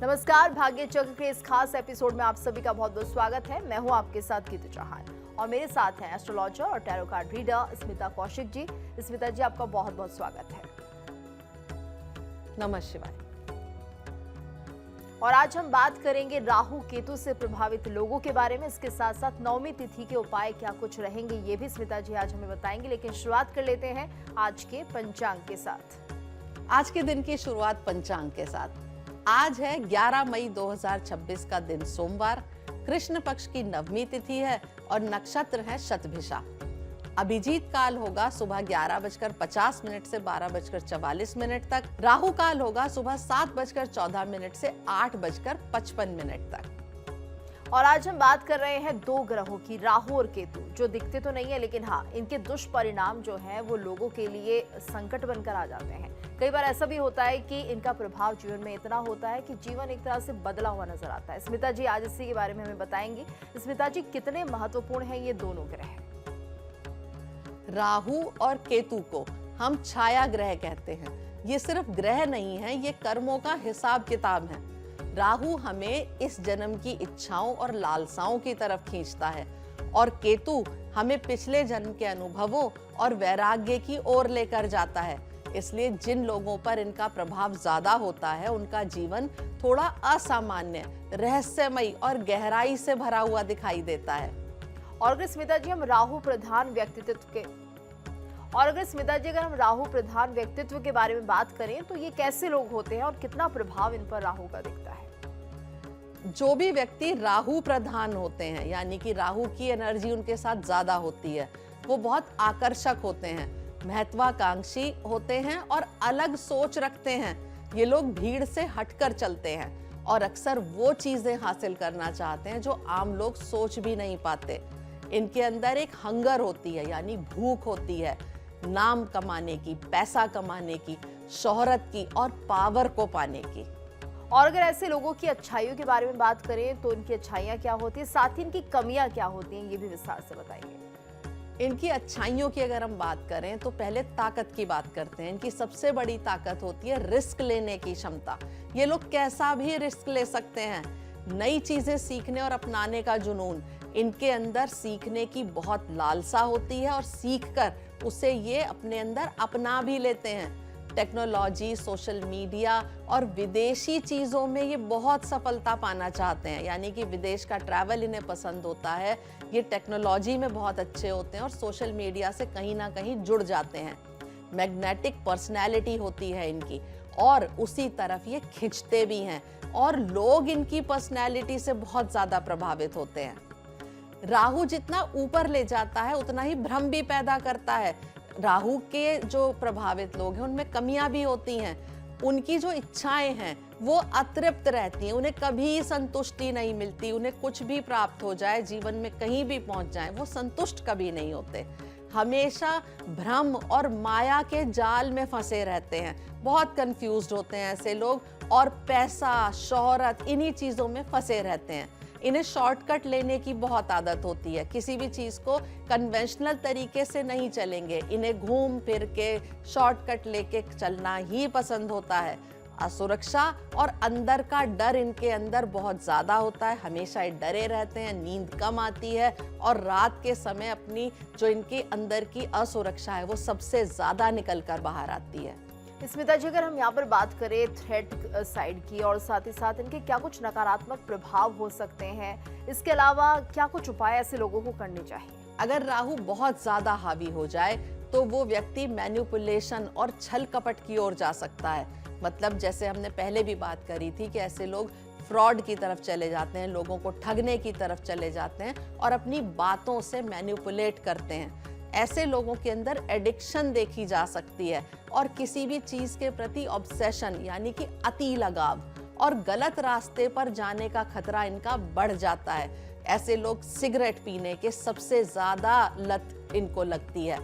नमस्कार, भाग्य चक्र के इस खास एपिसोड में आप सभी का बहुत बहुत स्वागत है। मैं हूं आपके साथ गीतू चौहान और मेरे साथ हैं एस्ट्रोलॉजर और tarot card reader Smita Kaushik ji. Smita ji, आपका बहुत बहुत स्वागत है। नमः शिवाय। और आज हम बात करेंगे राहु केतु से प्रभावित लोगों के बारे में। इसके साथ साथ नवमी तिथि के उपाय क्या कुछ रहेंगे ये भी स्मिता जी आज हमें बताएंगे। लेकिन शुरुआत कर लेते हैं आज के पंचांग के साथ। आज के दिन की शुरुआत पंचांग के साथ। आज है 11 मई 2026 का दिन सोमवार। कृष्ण पक्ष की नवमी तिथि है और नक्षत्र है शतभिषा। अभिजीत काल होगा सुबह 11:50 से 12:44 तक। राहु काल होगा सुबह 7:14 से 8:55 तक। और आज हम बात कर रहे हैं दो ग्रहों की, राहु और केतु, जो दिखते तो नहीं है लेकिन हाँ, इनके दुष्परिणाम जो हैं वो लोगों के लिए संकट बनकर आ जाते हैं। कई बार ऐसा भी होता है कि इनका प्रभाव जीवन में इतना होता है कि जीवन एक तरह से बदला हुआ नजर आता है। स्मिता जी आज इसी के बारे में हमें बताएंगी। स्मिता जी, कितने महत्वपूर्ण हैं ये दोनों ग्रह? राहु और केतु को हम छाया ग्रह कहते हैं। ये सिर्फ ग्रह नहीं है, ये कर्मों का हिसाब किताब है। राहु हमें इस जन्म की इच्छाओं और लालसाओं की तरफ खींचता है और केतु हमें पिछले जन्म के अनुभवों और वैराग्य की ओर लेकर जाता है। इसलिए जिन लोगों पर इनका प्रभाव ज्यादा होता है उनका जीवन थोड़ा असामान्य, रहस्यमयी और गहराई से भरा हुआ दिखाई देता है। और अगर स्मिता जी हम राहु प्रधान व्यक्तित्व के बारे में बात करें तो ये कैसे लोग होते हैं और कितना प्रभाव इन पर राहु का दिखता है? जो भी व्यक्ति राहु प्रधान होते हैं, यानी कि राहु की एनर्जी उनके साथ ज्यादा होती है, वो बहुत आकर्षक होते हैं, महत्वाकांक्षी होते हैं और अलग सोच रखते हैं। ये लोग भीड़ से हटकर चलते हैं और अक्सर वो चीजें हासिल करना चाहते हैं जो आम लोग सोच भी नहीं पाते। इनके अंदर एक हंगर होती है, यानी भूख होती है, नाम कमाने की, पैसा कमाने की, शोहरत की और पावर को पाने की। और अगर ऐसे लोगों की अच्छाइयों के बारे में बात करें तो इनकी अच्छाइयां क्या होती है, साथ ही इनकी कमियां क्या होती हैं, ये भी विस्तार से बताइए। इनकी अच्छाइयों की अगर हम बात करें तो पहले ताकत की बात करते हैं। इनकी सबसे बड़ी ताकत होती है रिस्क लेने की क्षमता। ये लोग कैसा भी रिस्क ले सकते हैं। नई चीजें सीखने और अपनाने का जुनून, इनके अंदर सीखने की बहुत लालसा होती है और सीखकर उसे ये अपने अंदर अपना भी लेते हैं। टेक्नोलॉजी, सोशल मीडिया और विदेशी चीज़ों में ये बहुत सफलता पाना चाहते हैं, यानी कि विदेश का ट्रैवल इन्हें पसंद होता है। ये टेक्नोलॉजी में बहुत अच्छे होते हैं और सोशल मीडिया से कहीं ना कहीं जुड़ जाते हैं। मैग्नेटिक पर्सनैलिटी होती है इनकी और उसी तरफ ये खिंचते भी हैं और लोग इनकी पर्सनैलिटी से बहुत ज़्यादा प्रभावित होते हैं। राहु जितना ऊपर ले जाता है उतना ही भ्रम भी पैदा करता है। राहु के जो प्रभावित लोग हैं उनमें कमियां भी होती हैं। उनकी जो इच्छाएं हैं वो अतृप्त रहती हैं, उन्हें कभी संतुष्टि नहीं मिलती। उन्हें कुछ भी प्राप्त हो जाए, जीवन में कहीं भी पहुंच जाए, वो संतुष्ट कभी नहीं होते। हमेशा भ्रम और माया के जाल में फंसे रहते हैं। बहुत कंफ्यूज्ड होते हैं ऐसे लोग और पैसा, शोहरत, इन्हीं चीज़ों में फंसे रहते हैं। इन्हें शॉर्टकट लेने की बहुत आदत होती है। किसी भी चीज़ को कन्वेंशनल तरीके से नहीं चलेंगे। इन्हें घूम फिर के शॉर्टकट लेके चलना ही पसंद होता है। असुरक्षा और अंदर का डर इनके अंदर बहुत ज़्यादा होता है। हमेशा ये डरे रहते हैं, नींद कम आती है और रात के समय अपनी जो इनके अंदर की असुरक्षा है वो सबसे ज़्यादा निकल कर बाहर आती है। स्मिता जी, अगर हम यहाँ पर बात करें थ्रेट साइड की और साथ ही साथ इनके क्या कुछ नकारात्मक प्रभाव हो सकते हैं, इसके अलावा क्या कुछ उपाय ऐसे लोगों को करने चाहिए? अगर राहु बहुत ज्यादा हावी हो जाए तो वो व्यक्ति मैनिपुलेशन और छल कपट की ओर जा सकता है। मतलब जैसे हमने पहले भी बात करी थी कि ऐसे लोग फ्रॉड की तरफ चले जाते हैं, लोगों को ठगने की तरफ चले जाते हैं और अपनी बातों से मैनिपुलेट करते हैं। ऐसे लोगों के अंदर एडिक्शन देखी जा सकती है और किसी भी चीज के प्रति ऑब्सेशन, यानी कि अति लगाव और गलत रास्ते पर जाने का खतरा इनका बढ़ जाता है। ऐसे लोग सिगरेट पीने के सबसे ज्यादा लत इनको लगती है।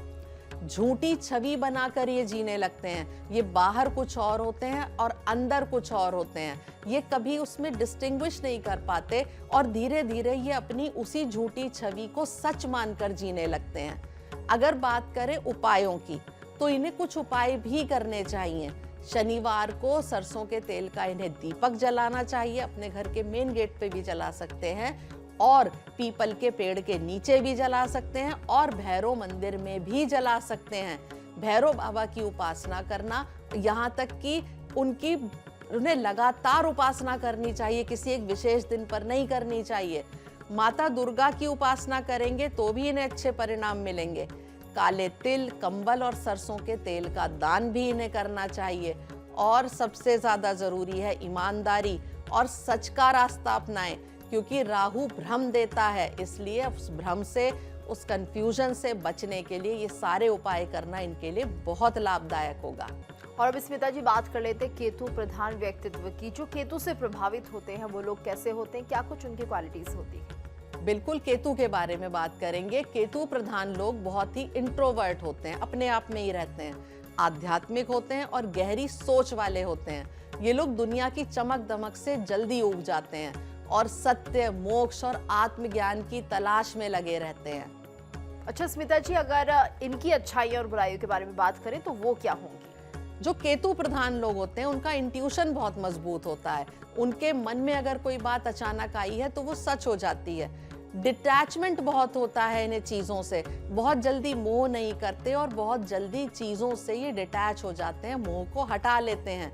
झूठी छवि बनाकर ये जीने लगते हैं। ये बाहर कुछ और होते हैं और अंदर कुछ और होते हैं। ये कभी उसमें डिस्टिंग्विश नहीं कर पाते और धीरे धीरे ये अपनी उसी झूठी छवि को सच मानकर जीने लगते हैं। अगर बात करें उपायों की तो इन्हें कुछ उपाय भी करने चाहिए। शनिवार को सरसों के तेल का इन्हें दीपक जलाना चाहिए, अपने घर के मेन गेट पे भी जला सकते हैं और पीपल के पेड़ के नीचे भी जला सकते हैं और भैरव मंदिर में भी जला सकते हैं। भैरव बाबा की उपासना करना, यहाँ तक कि उन्हें लगातार उपासना करनी चाहिए, किसी एक विशेष दिन पर नहीं करनी चाहिए। माता दुर्गा की उपासना करेंगे तो भी इन्हें अच्छे परिणाम मिलेंगे। काले तिल, कंबल और सरसों के तेल का दान भी इन्हें करना चाहिए। और सबसे ज्यादा जरूरी है ईमानदारी और सच का रास्ता अपनाएं, क्योंकि राहु भ्रम देता है, इसलिए उस भ्रम से, उस कंफ्यूजन से बचने के लिए ये सारे उपाय करना इनके लिए बहुत लाभदायक होगा। और अब स्मिता जी बात कर लेते हैं केतु प्रधान व्यक्तित्व की। जो केतु से प्रभावित होते हैं वो लोग कैसे होते हैं, क्या कुछ उनकी क्वालिटीज होती है? बिल्कुल केतु के बारे में बात करेंगे। केतु प्रधान लोग बहुत ही इंट्रोवर्ट होते हैं, अपने आप में ही रहते हैं, आध्यात्मिक होते हैं और गहरी सोच वाले होते हैं। ये लोग दुनिया की चमक दमक से जल्दी ऊब जाते हैं और सत्य, मोक्ष और आत्मज्ञान की तलाश में लगे रहते हैं। अच्छा स्मिता जी, अगर इनकी अच्छाइयों और बुराइयों के बारे में बात करें तो वो क्या होंगी? जो केतु प्रधान लोग होते हैं उनका इंट्यूशन बहुत मजबूत होता है। उनके मन में अगर कोई बात अचानक आई है तो वो सच हो जाती है। डिटैचमेंट बहुत होता है इन्हें चीज़ों से, बहुत जल्दी मोह नहीं करते और बहुत जल्दी चीज़ों से ये डिटैच हो जाते हैं, मोह को हटा लेते हैं।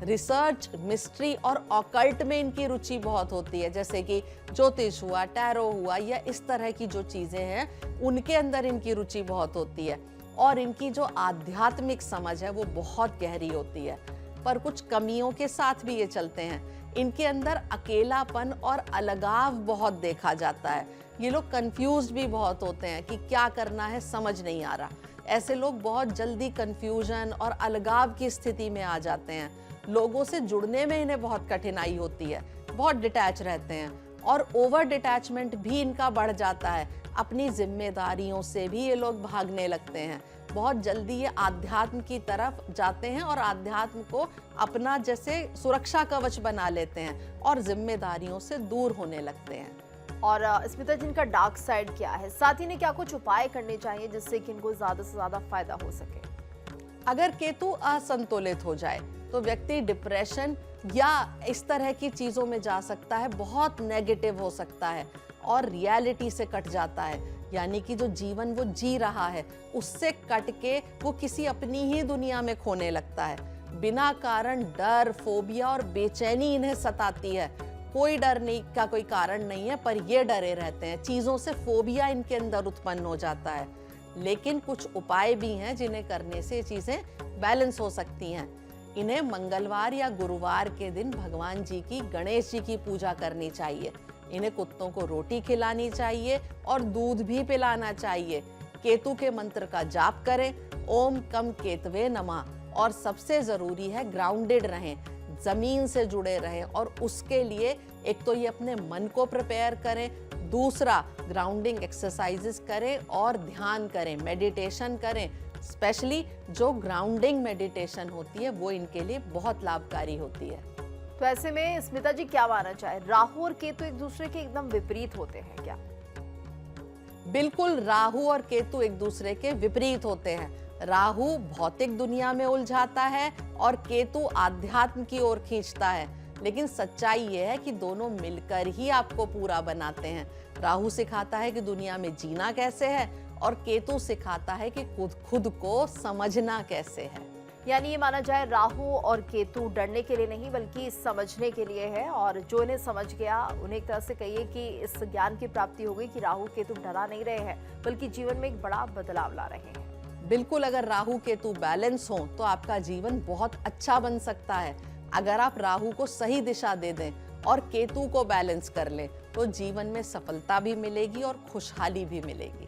रिसर्च, मिस्ट्री और ऑकल्ट में इनकी रुचि बहुत होती है, जैसे कि ज्योतिष हुआ, टैरो हुआ या इस तरह की जो चीज़ें हैं उनके अंदर इनकी रुचि बहुत होती है। और इनकी जो आध्यात्मिक समझ है वो बहुत गहरी होती है, पर कुछ कमियों के साथ भी ये चलते हैं। इनके अंदर अकेलापन और अलगाव बहुत देखा जाता है। ये लोग कंफ्यूज भी बहुत होते हैं कि क्या करना है, समझ नहीं आ रहा। ऐसे लोग बहुत जल्दी कंफ्यूजन और अलगाव की स्थिति में आ जाते हैं। लोगों से जुड़ने में इन्हें बहुत कठिनाई होती है, बहुत डिटैच रहते हैं और ओवर डिटैचमेंट भी इनका बढ़ जाता है। अपनी जिम्मेदारियों से भी ये लोग भागने लगते हैं। बहुत जल्दी ये आध्यात्म की तरफ जाते हैं और आध्यात्म को अपना जैसे सुरक्षा कवच बना लेते हैं और जिम्मेदारियों से दूर होने लगते हैं। और स्मिता जी, इनका डार्क साइड क्या है? साथ ही ने क्या कुछ उपाय करने चाहिए जिससे कि इनको ज्यादा से ज्यादा फायदा हो सके? अगर केतु असंतुलित हो जाए तो व्यक्ति डिप्रेशन या इस तरह की चीजों में जा सकता है, बहुत नेगेटिव हो सकता है और रियलिटी से कट जाता है। यानी कि जो जीवन वो जी रहा है उससे कट के वो किसी अपनी ही दुनिया में खोने लगता है। बिना कारण डर, फोबिया और बेचैनी इन्हें सताती है। कोई डर नहीं का कोई कारण नहीं है, पर ये डरे रहते हैं, चीजों से फोबिया इनके अंदर उत्पन्न हो जाता है। लेकिन कुछ उपाय भी हैं जिन्हें करने से ये चीजें बैलेंस हो सकती हैं। इन्हें मंगलवार या गुरुवार के दिन भगवान जी की, गणेश जी की पूजा करनी चाहिए। इन्हें कुत्तों को रोटी खिलानी चाहिए और दूध भी पिलाना चाहिए। केतु के मंत्र का जाप करें, ओम कम केतवे नमः। और सबसे जरूरी है ग्राउंडेड रहें, जमीन से जुड़े रहें और उसके लिए एक तो ये अपने मन को प्रिपेयर करें, दूसरा ग्राउंडिंग एक्सरसाइजेस करें और ध्यान करें, मेडिटेशन करें। स्पेशली जो ग्राउंडिंग मेडिटेशन होती है वो इनके लिए बहुत लाभकारी होती है। तो ऐसे में स्मिता जी क्या मानना चाहे, राहु और केतु एक दूसरे के एकदम विपरीत होते हैं क्या? बिल्कुल, राहु और केतु एक दूसरे के विपरीत होते हैं। राहु भौतिक दुनिया में उलझाता है और केतु आध्यात्म की ओर खींचता है। लेकिन सच्चाई ये है कि दोनों मिलकर ही आपको पूरा बनाते हैं। राहु सिखाता है कि दुनिया में जीना कैसे है और केतु सिखाता है कि खुद को समझना कैसे है। यानी ये माना जाए राहु और केतु डरने के लिए नहीं बल्कि समझने के लिए है, और जो इन्हें समझ गया उन्हें एक तरह से कहिए कि इस ज्ञान की प्राप्ति हो गई कि राहु केतु डरा नहीं रहे हैं बल्कि जीवन में एक बड़ा बदलाव ला रहे हैं। बिल्कुल, अगर राहु केतु बैलेंस हो तो आपका जीवन बहुत अच्छा बन सकता है। अगर आप राहु को सही दिशा दे दें और केतु को बैलेंस कर लें तो जीवन में सफलता भी मिलेगी और खुशहाली भी मिलेगी।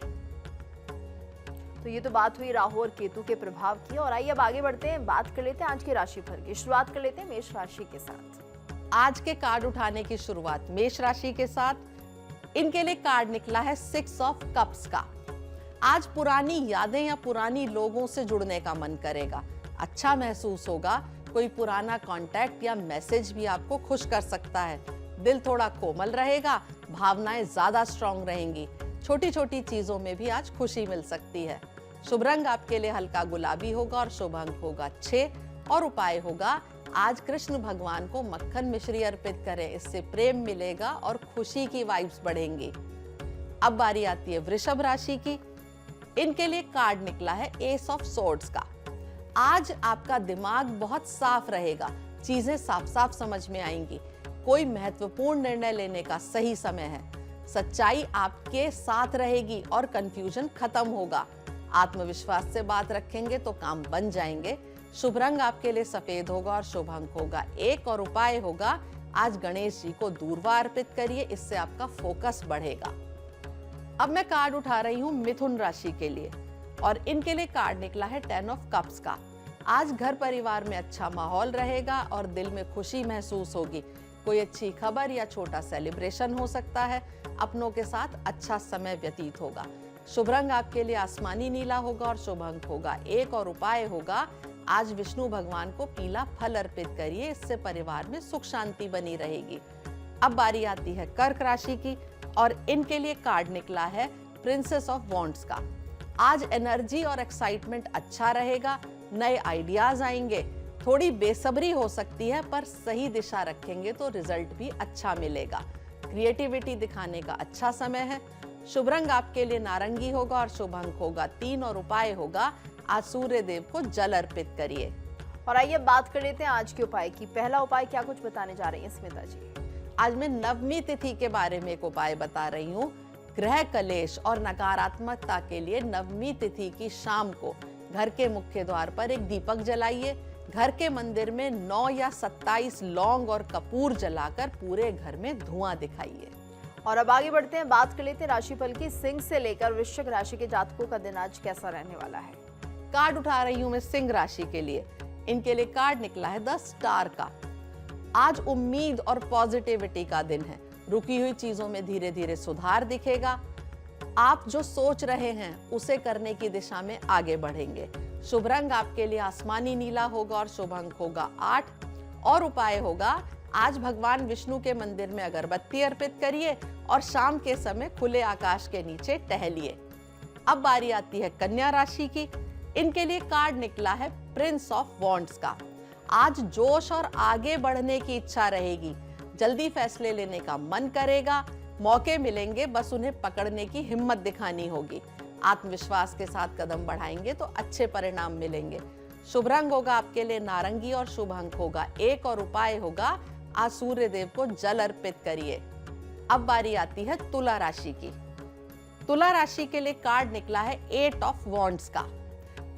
तो ये तो बात हुई राहु और केतु के प्रभाव की, और आइए अब आगे बढ़ते हैं, बात कर लेते हैं आज के राशिफल की। शुरुआत कर लेते हैं मेष राशि के साथ। आज के कार्ड उठाने की शुरुआत मेष राशि के साथ। इनके लिए कार्ड निकला है 6 ऑफ कप्स का। आज पुरानी यादें या पुरानी लोगों से जुड़ने का मन करेगा, अच्छा महसूस होगा। कोई पुराना कांटेक्ट या मैसेज भी आपको खुश कर सकता है। दिल थोड़ा कोमल रहेगा, भावनाएं ज्यादा स्ट्रांग रहेंगी। छोटी छोटी चीजों में भी आज खुशी मिल सकती है। शुभ रंग आपके लिए हल्का गुलाबी होगा और शुभ अंक होगा 6। और उपाय होगा आज कृष्ण भगवान को मक्खन मिश्री अर्पित करें, इससे प्रेम मिलेगा और खुशी की वाइब्स बढ़ेंगी। अब बारी आती है वृषभ राशि की। इनके लिए कार्ड निकला है एस ऑफ सोर्ड्स का। आज आपका दिमाग बहुत साफ रहेगा, चीजें साफ साफ समझ में आएंगी। कोई महत्वपूर्ण निर्णय लेने का सही समय है। सच्चाई आपके साथ रहेगी और कंफ्यूजन खत्म होगा। आत्मविश्वास से बात रखेंगे तो काम बन जाएंगे। शुभ रंग आपके लिए सफेद होगा और शुभ अंक होगा 1 और उपाय होगा आज गणेश जी को दूर्वा अर्पित करिए, इससे आपका फोकस बढ़ेगा। अब मैं कार्ड उठा रही हूँ मिथुन राशि के लिए और इनके लिए कार्ड निकला है 10 ऑफ कप्स का। आज घर परिवार में अच्छा माहौल रहेगा और दिल में खुशी महसूस होगी। कोई अच्छी खबर या छोटा सेलिब्रेशन हो सकता है। अपनों के साथ अच्छा समय व्यतीत होगा। शुभ रंग आपके लिए आसमानी नीला होगा और शुभ अंक होगा 1 और उपाय होगा आज विष्णु भगवान को पीला फल अर्पित करिए, इससे परिवार में सुख शांति बनी रहेगी। अब बारी आती है कर्क राशि की और इनके लिए कार्ड निकला है प्रिंसेस ऑफ वॉन्ड्स का। आज एनर्जी और एक्साइटमेंट अच्छा रहेगा, नए आइडियाज आएंगे। थोड़ी बेसब्री हो सकती है पर सही दिशा रखेंगे तो रिजल्ट भी अच्छा मिलेगा। क्रिएटिविटी दिखाने का अच्छा समय है। शुभ रंग आपके लिए नारंगी होगा और शुभ अंक होगा 3 और उपाय होगा आज सूर्य देव को जल अर्पित करिए। और आइए बात कर लेते हैं आज के उपाय की। पहला उपाय क्या कुछ बताने जा रही हैं स्मिता जी? आज मैं नवमी तिथि के बारे में एक उपाय बता रही हूँ। ग्रह कलेश और नकारात्मकता के लिए नवमी तिथि की शाम को घर के मुख्य द्वार पर एक दीपक जलाइए। घर के मंदिर में 9 या 27 लौंग और कपूर जलाकर पूरे घर में धुआं दिखाइए। और अब आगे बढ़ते हैं, बात कर लेते हैं राशिफल की। सिंह से लेकर वृश्चिक राशि के जातकों का दिन आज कैसा रहने वाला है? कार्ड उठा रही हूं मैं सिंह राशि के लिए। इनके लिए कार्ड निकला है 10 स्टार का। आज उम्मीद और पॉजिटिविटी का दिन है। रुकी हुई चीजों में धीरे धीरे सुधार दिखेगा। आप जो सोच रहे हैं उसे करने की दिशा में आगे बढ़ेंगे। शुभ रंग आपके लिए आसमानी नीला होगा और शुभ अंक होगा 8 और उपाय होगा आज भगवान विष्णु के मंदिर में अगरबत्ती अर्पित करिए और शाम के समय खुले आकाश के नीचे टहलिए। अब बारी आती है कन्या राशि की। इनके लिए कार्ड निकला है प्रिंस ऑफ वॉन्ड्स का। आज जोश और आगे बढ़ने की इच्छा रहेगी। जल्दी फैसले लेने का मन करेगा। मौके मिलेंगे, बस उन्हें पकड़ने की हिम्मत दिखानी होगी। आत्मविश्वास के साथ कदम बढ़ाएंगे तो अच्छे परिणाम मिलेंगे। शुभ रंग होगा आपके लिए नारंगी और शुभ अंक होगा 1 और उपाय होगा आज सूर्य देव को जल अर्पित करिए। अब बारी आती है तुला राशि की। तुला राशि के लिए कार्ड निकला है 8 ऑफ वॉन्ड्स का।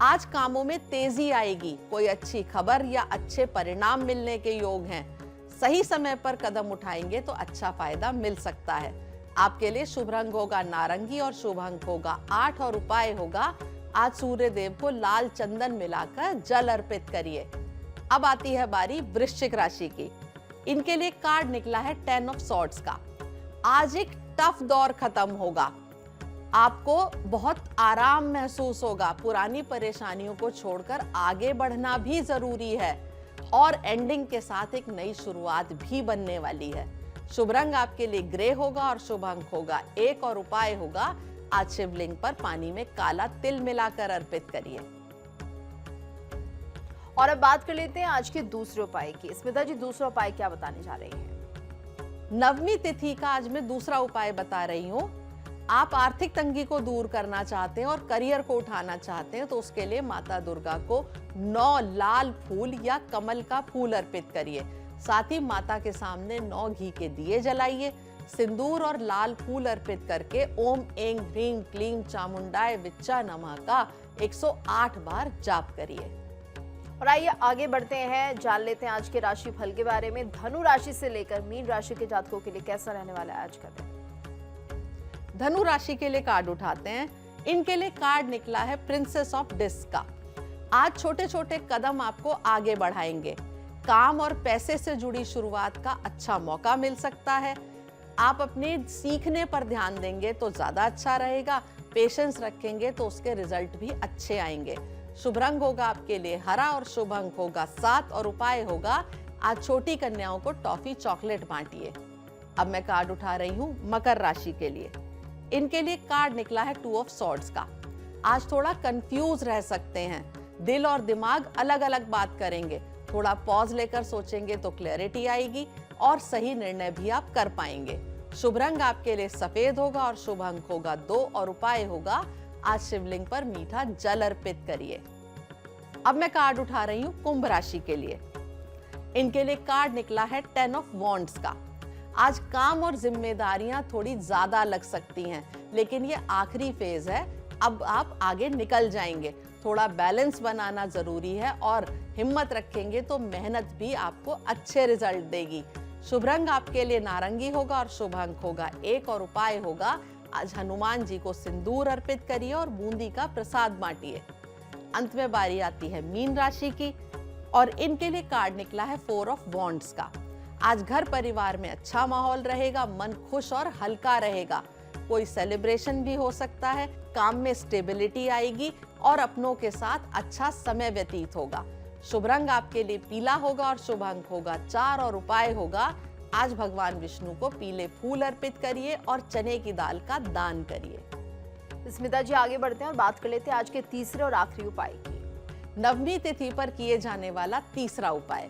आज कामों में तेजी आएगी। कोई अच्छी खबर या अच्छे परिणाम मिलने के योग हैं। सही समय पर कदम उठाएंगे तो अच्छा फायदा मिल सकता है। आपके लिए शुभ रंग होगा नारंगी और शुभ अंक होगा 8 और उपाय होगा आज सूर्य देव को लाल चंदन मिलाकर जल अर्पित करिए। अब आती है बारी वृश्चिक राशि की। इनके लिए कार्ड निकला है 10 ऑफ सॉर्ड्स का। आज एक टफ दौर खत्म होगा। आपको बहुत आराम महसूस होगा। पुरानी परेशानियों को छोड़कर आगे बढ़ना भी जरूरी है और एंडिंग के साथ एक नई शुरुआत भी बनने वाली है। शुभ रंग आपके लिए ग्रे होगा और शुभ अंक होगा 1 और उपाय होगा आज शिवलिंग पर पानी में काला तिल मिलाकर अर्पित करिए। और अब बात कर लेते हैं आज के दूसरे उपाय की। स्मिता जी, दूसरा उपाय क्या बताने जा रही हैं? नवमी तिथि का आज मैं दूसरा उपाय बता रही हूँ। आप आर्थिक तंगी को दूर करना चाहते हैं और करियर को उठाना चाहते हैं तो उसके लिए माता दुर्गा को 9 लाल फूल या कमल का फूल अर्पित करिए। साथ ही माता के सामने 9 घी के दिए जलाइए। सिंदूर और लाल फूल अर्पित करके ओम ऐं ह्रीं क्लीं चामुंडाय विच्चा नमः का 108 बार जाप करिए। और आइए आगे बढ़ते हैं, जान लेते हैं आज के राशि फल के बारे में। धनु राशि से लेकर मीन राशि के जातकों के लिए कैसा रहने वाला है आज का दिन? धनु राशि के लिए कार्ड उठाते हैं। इनके लिए कार्ड निकला है प्रिंसेस ऑफ डिस्क का। आज छोटे छोटे कदम आपको आगे बढ़ाएंगे। काम और पैसे से जुड़ी शुरुआत का अच्छा मौका मिल सकता है। आप अपने सीखने पर ध्यान देंगे तो ज्यादा अच्छा रहेगा। पेशेंस रखेंगे तो उसके रिजल्ट भी अच्छे आएंगे। शुभ रंग होगा आपके लिए हरा और शुभ अंक होगा 7 और उपाय होगा आज छोटी कन्याओं को टॉफी चॉकलेट बांटिए। अब मैं कार्ड उठा रही हूँ मकर राशि के लिए। इनके लिए कार्ड निकला है 2 ऑफ सॉर्ड्स का। आज थोड़ा कंफ्यूज रह सकते हैं। दिल और दिमाग अलग अलग बात करेंगे। थोड़ा पॉज लेकर सोचेंगे तो क्लैरिटी आएगी और सही निर्णय भी आप कर पाएंगे। शुभ रंग आपके लिए सफेद होगा और शुभ अंक होगा 2 और उपाय होगा आज शिवलिंग पर मीठा जल अर्पित करिए। अब मैं कार्ड उठा रही हूँ कुंभ राशि के लिए। इनके लिए कार्ड निकला है 10 ऑफ वॉन्ड्स का। आज काम और जिम्मेदारियां थोड़ी ज्यादा लग सकती हैं, लेकिन ये आखिरी फेज है, अब आप आगे निकल जाएंगे। थोड़ा बैलेंस बनाना जरूरी है और हिम्मत रखेंगे तो मेहनत भी आपको अच्छे रिजल्ट देगी। शुभ रंग आपके लिए नारंगी होगा और शुभ अंक होगा 1 और उपाय होगा आज हनुमान जी को सिंदूर अर्पित करिए और बूंदी का प्रसाद बांटिए। अंत में बारी आती है मीन राशि की और इनके लिए कार्ड निकला है 4 ऑफ वॉन्ड्स का। आज घर परिवार में अच्छा माहौल रहेगा, मन खुश और हल्का रहेगा। कोई सेलिब्रेशन भी हो सकता है, काम में स्टेबिलिटी आएगी और अपनों के साथ अच्छा समय व्यतीत होगा। शुभ रंग आपके लिए पीला होगा और शुभ अंक होगा 4 और उपाय होगा आज भगवान विष्णु को पीले फूल अर्पित करिए और चने की दाल का दान करिए। स्मिता जी आगे बढ़ते हैं और बात कर लेते हैं आज के तीसरे और आखिरी उपाय की। नवमी तिथि पर किए जाने वाला तीसरा उपाय।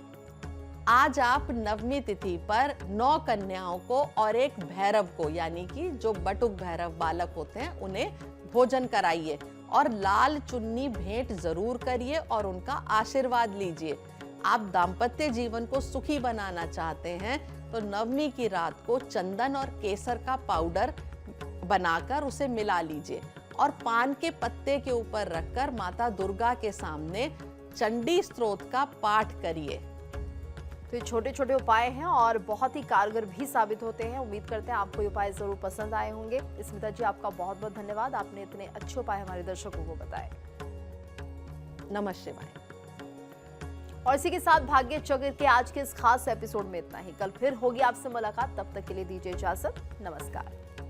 आज आप नवमी तिथि पर 9 कन्याओं को और एक भैरव को, यानी कि जो बटुक भैरव बालक होते हैं, उन्हें भोजन कराइए और लाल चुन्नी भेंट जरूर करिए और उनका आशीर्वाद लीजिए। आप दाम्पत्य जीवन को सुखी बनाना चाहते हैं तो नवमी की रात को चंदन और केसर का पाउडर बनाकर उसे मिला लीजिए और पान के पत्ते के ऊपर रखकर माता दुर्गा के सामने चंडी स्तोत्र का पाठ करिए। तो ये छोटे छोटे उपाय हैं और बहुत ही कारगर भी साबित होते हैं। उम्मीद करते हैं आपको ये उपाय जरूर पसंद आए होंगे। स्मिता जी आपका बहुत बहुत धन्यवाद, आपने इतने अच्छे उपाय हमारे दर्शकों को बताए। नमः शिवाय। और इसी के साथ भाग्य चक्र के आज के इस खास एपिसोड में इतना ही। कल फिर होगी आपसे मुलाकात, तब तक के लिए दीजिए इजाजत। नमस्कार।